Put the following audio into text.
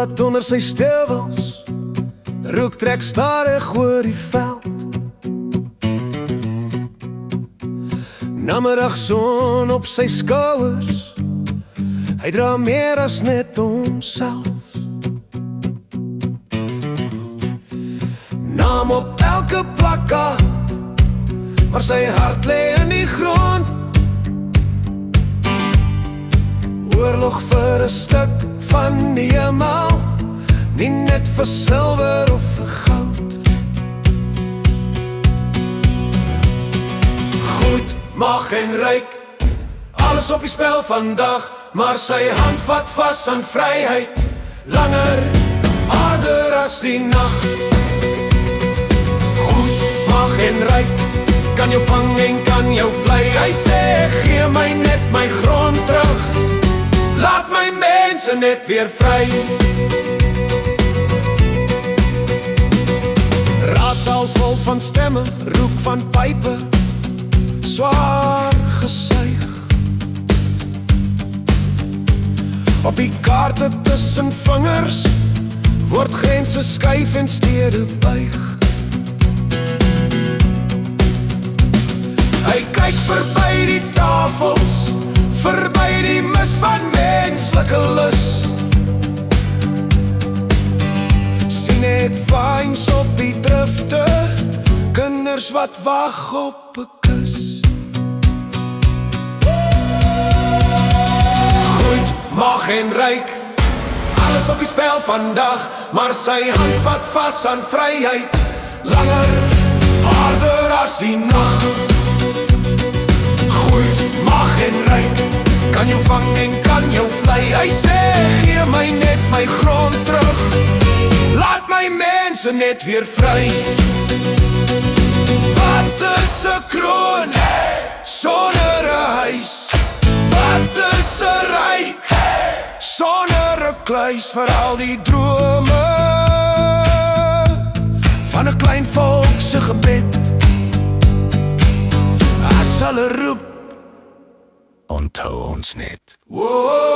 wat onder sy stewels, rook trek stadig oor die veld. Nameddagson op sy skouers, hy dra meer as net homself. Naam op elke plakkaat, maar sy hart lê in die grond. Oorlog vir 'n stuk van die hemel, nie net vir silwer of vir goud. Goed, mag en ryk, alles op die spel vandag, maar sy hand vat vas aan vryheid, langer, harder as die nag. Goed, mag en ryk, kan jou vang en kan jou vlei. Hy sê, gee my net my grond terug, laat my mense net weer vry. Raadsaal vol van stemme, roek van pype, swaar gesuig. Op die kaarte tussen vingers, word grense skuif en stede buig. Hy kyk verby die tafels, verby die mis van menslike lus. Sien net vines op die drifte, kinders wat wag op 'n kus. Goed, mag en ryk, alles op die spel vandag, maar sy hand vat vas aan vryheid, langer, harder as die nag. Goed, mag en ryk, kan jou vang en kan jou vlei. Hy sê, gee my net my grond terug, laat my mense net weer vry. Wat is 'n kroon sonder 'n huis? Wat is 'n ryk sonder 'n kluis? Vir al die drome van 'n klein volk se gebed, as hulle roep, onthou ons net. Whoa,